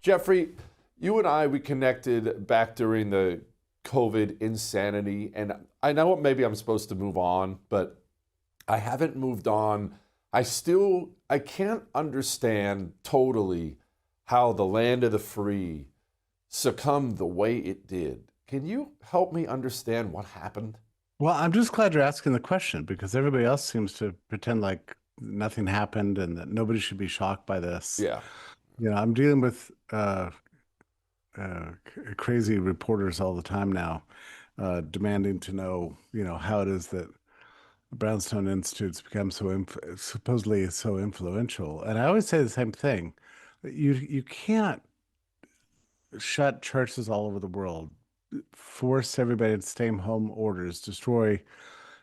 Jeffrey, you and we connected back during the COVID insanity, and I know maybe I'm supposed to move on, but I haven't moved on. I can't understand totally how the land of the free succumbed the way it did. Can you help me understand what happened? Well, I'm just glad you're asking the question because everybody else seems to pretend like nothing happened and that nobody should be shocked by this. Yeah. I'm dealing with crazy reporters all the time now, demanding to know, how it is that Brownstone Institute's become supposedly so influential. And I always say the same thing. You can't shut churches all over the world, force everybody to stay home orders, destroy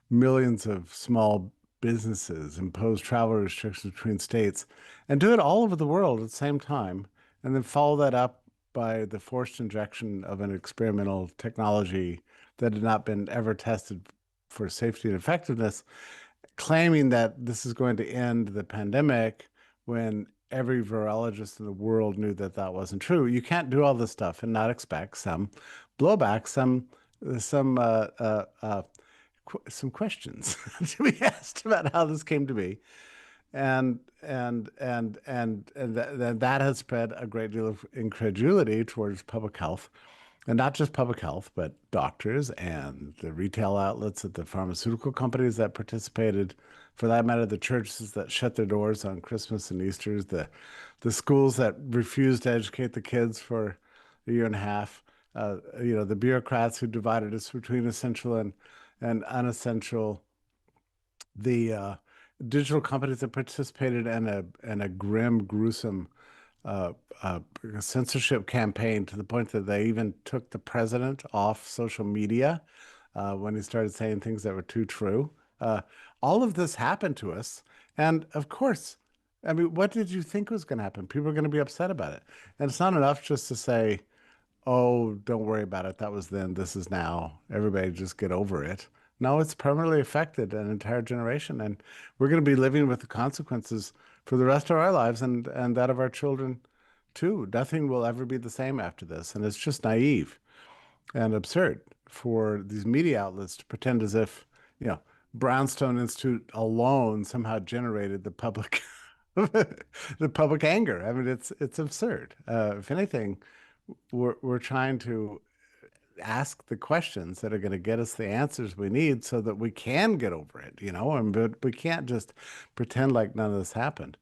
millions of small businesses, impose travel restrictions between states, and do it all over the world at the same time, and then follow that up by the forced injection of an experimental technology that had not been ever tested for safety and effectiveness, claiming that this is going to end the pandemic when every virologist in the world knew that that wasn't true. You can't do all this stuff and not expect some blowback, some some questions to be asked about how this came to be, and that has spread a great deal of incredulity towards public health, and not just public health, but doctors and the retail outlets at the pharmaceutical companies that participated, for that matter, the churches that shut their doors on Christmas and Easter's, the schools that refused to educate the kids for a year and a half, the bureaucrats who divided us between essential and unessential, the digital companies that participated in a grim, gruesome uh, uh, censorship campaign to the point that they even took the president off social media when he started saying things that were too true. Uh, all of this happened to us, and of course, I mean, what did you think was going to happen? People are going to be upset about it, and it's not enough just to say, oh, don't worry about it. That was then. This is now. Everybody just get over it. No, it's permanently affected an entire generation, and we're going to be living with the consequences for the rest of our lives and that of our children too. Nothing will ever be the same after this, and it's just naive and absurd for these media outlets to pretend as if, you know, Brownstone Institute alone somehow generated the public the public anger. I mean, it's absurd. If anything, we're trying to ask the questions that are going to get us the answers we need so that we can get over it, and but we can't just pretend like none of this happened.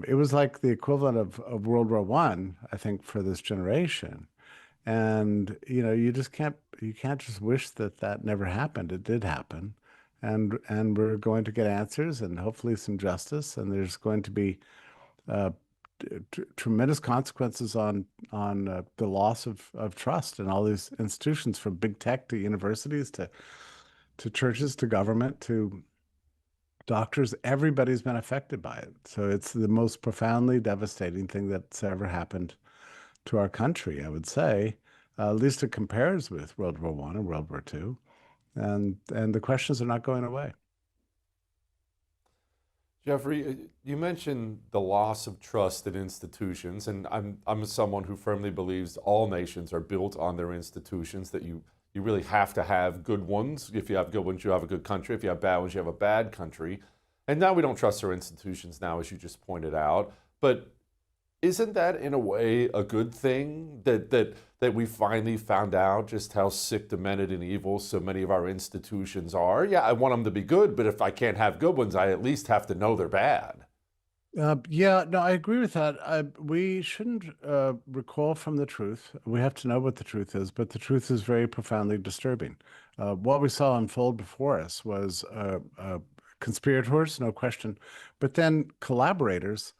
It was like the equivalent of World War One, I think, for this generation. And you can't just wish that that never happened. It did happen, and we're going to get answers and hopefully some justice. And there's going to be uh, tremendous consequences on the loss of trust in all these institutions, from big tech to universities to churches to government to doctors. Everybody's been affected by it. So it's the most profoundly devastating thing that's ever happened to our country, I would say. At least it compares with World War One and World War Two, and the questions are not going away. Jeffrey, you mentioned the loss of trust in institutions, and I'm someone who firmly believes all nations are built on their institutions. That you really have to have good ones. If you have good ones, you have a good country. If you have bad ones, you have a bad country. And now we don't trust our institutions now, as you just pointed out. But isn't that in a way a good thing that we finally found out just how sick, demented, and evil so many of our institutions are? Yeah, I want them to be good, but if I can't have good ones, I at least have to know they're bad. Yeah, no, I agree with that. We shouldn't recoil from the truth. We have to know what the truth is, but the truth is very profoundly disturbing. What we saw unfold before us was conspirators, no question, but then collaborators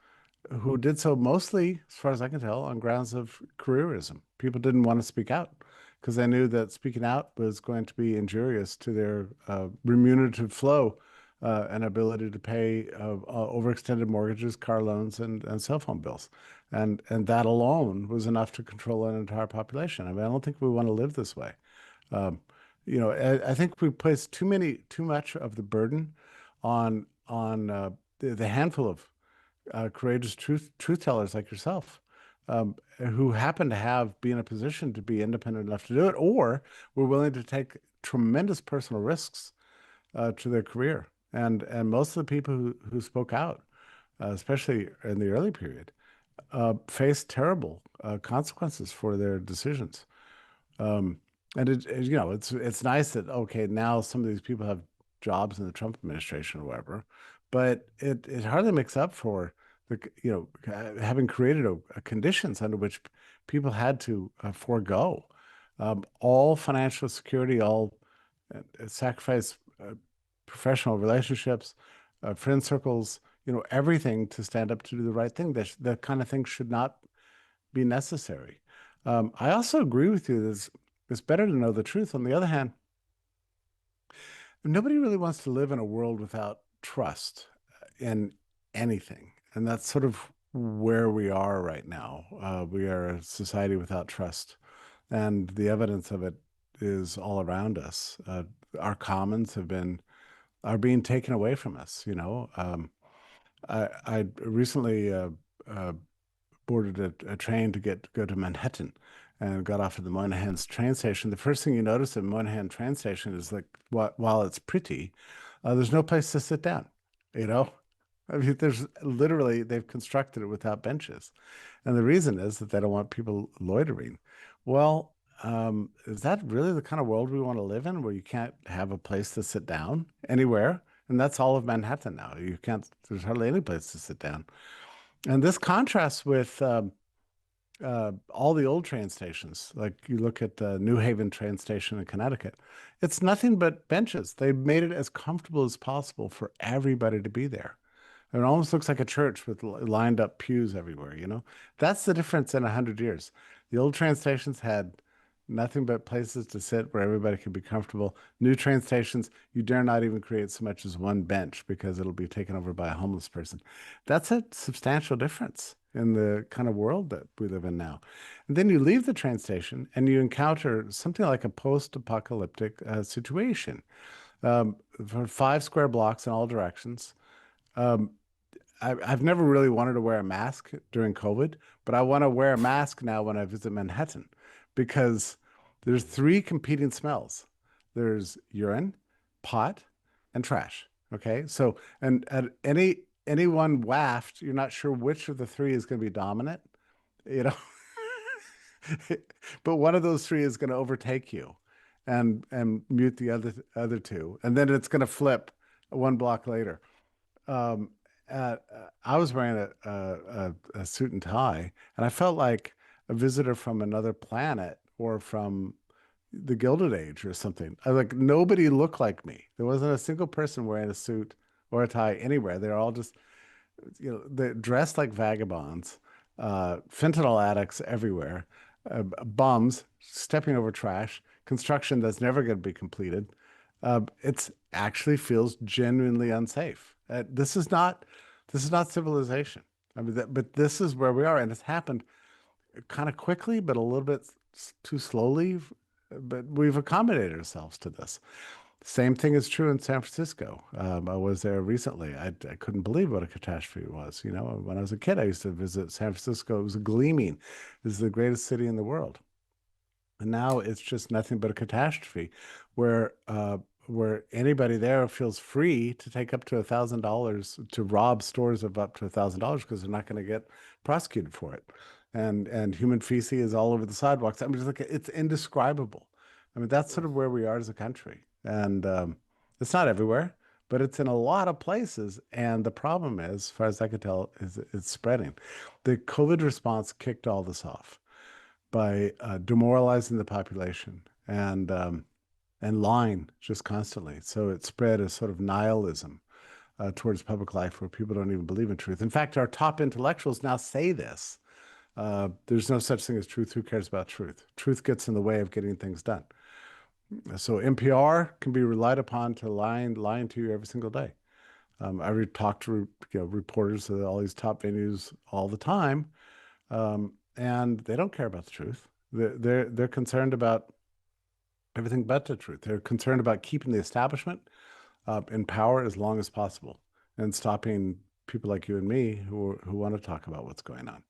who did so mostly, as far as I can tell, on grounds of careerism. People didn't want to speak out because they knew that speaking out was going to be injurious to their remunerative flow and ability to pay overextended mortgages, car loans, and cell phone bills. And that alone was enough to control an entire population. I mean, I don't think we want to live this way. Um, I think we place too much of the burden on the handful of courageous truth tellers like yourself, who happen to be in a position to be independent enough to do it, or were willing to take tremendous personal risks to their career. And most of the people who spoke out, especially in the early period, faced terrible consequences for their decisions. Um, and it's nice that okay, now some of these people have jobs in the Trump administration or whatever, but it hardly makes up for having created a conditions under which people had to forego all financial security, all sacrifice professional relationships, friend circles, everything to stand up to do the right thing. That kind of thing should not be necessary. I also agree with you. It's better to know the truth. On the other hand, nobody really wants to live in a world without trust in anything. And that's sort of where we are right now. We are a society without trust. And the evidence of it is all around us. Our commons are being taken away from us. I recently uh, boarded a train to go to Manhattan and got off at the Moynihan train station. The first thing you notice at Moynihan train station is like while it's pretty, there's no place to sit down. You know, I mean, there's literally they've constructed it without benches, and the reason is that they don't want people loitering. Well, is that really the kind of world we want to live in, where you can't have a place to sit down anywhere? And that's all of Manhattan now. You can't. There's hardly any place to sit down. And this contrasts with all the old train stations. Like you look at the New Haven train station in Connecticut, it's nothing but benches. They made it as comfortable as possible for everybody to be there. It almost looks like a church with lined up pews everywhere, you know? That's the difference in 100 years. The old train stations had nothing but places to sit where everybody could be comfortable. New train stations, you dare not even create so much as one bench because it'll be taken over by a homeless person. That's a substantial difference in the kind of world that we live in now. And then you leave the train station and you encounter something like a post-apocalyptic situation. For 5 square blocks in all directions. Um, I've never really wanted to wear a mask during COVID, but I want to wear a mask now when I visit Manhattan because there's three competing smells. There's urine, pot, and trash. Okay. So, and at any one waft, you're not sure which of the three is going to be dominant, you know, but one of those three is going to overtake you and mute the other two. And then it's going to flip 1 block later. Um, I was wearing a suit and tie, and I felt like a visitor from another planet or from the Gilded Age or something. Like nobody looked like me. There wasn't a single person wearing a suit or a tie anywhere. They're all just, they're dressed like vagabonds, fentanyl addicts everywhere, bums stepping over trash, construction that's never going to be completed. It's actually feels genuinely unsafe. This is not civilization. I mean, but this is where we are, and it's happened kind of quickly, but a little bit too slowly. But we've accommodated ourselves to this. Same thing is true in San Francisco. I was there recently. I couldn't believe what a catastrophe it was. You know, when I was a kid, I used to visit San Francisco. It was gleaming. This is the greatest city in the world. And now it's just nothing but a catastrophe where anybody there feels free to take up to $1,000 to rob stores of up to $1,000 because they're not going to get prosecuted for it. And human feces is all over the sidewalks. I mean, it's indescribable. I mean, that's sort of where we are as a country. And it's not everywhere, but it's in a lot of places. And the problem is, as far as I can tell, is it's spreading. The COVID response kicked all this off by demoralizing the population and lying just constantly. So it spread as sort of nihilism towards public life where people don't even believe in truth. In fact, our top intellectuals now say this. There's no such thing as truth. Who cares about truth? Truth gets in the way of getting things done. So NPR can be relied upon to lying to you every single day. I talk to reporters at all these top venues all the time, and they don't care about the truth. They're concerned about everything but the truth. They're concerned about keeping the establishment in power as long as possible and stopping people like you and me who want to talk about what's going on.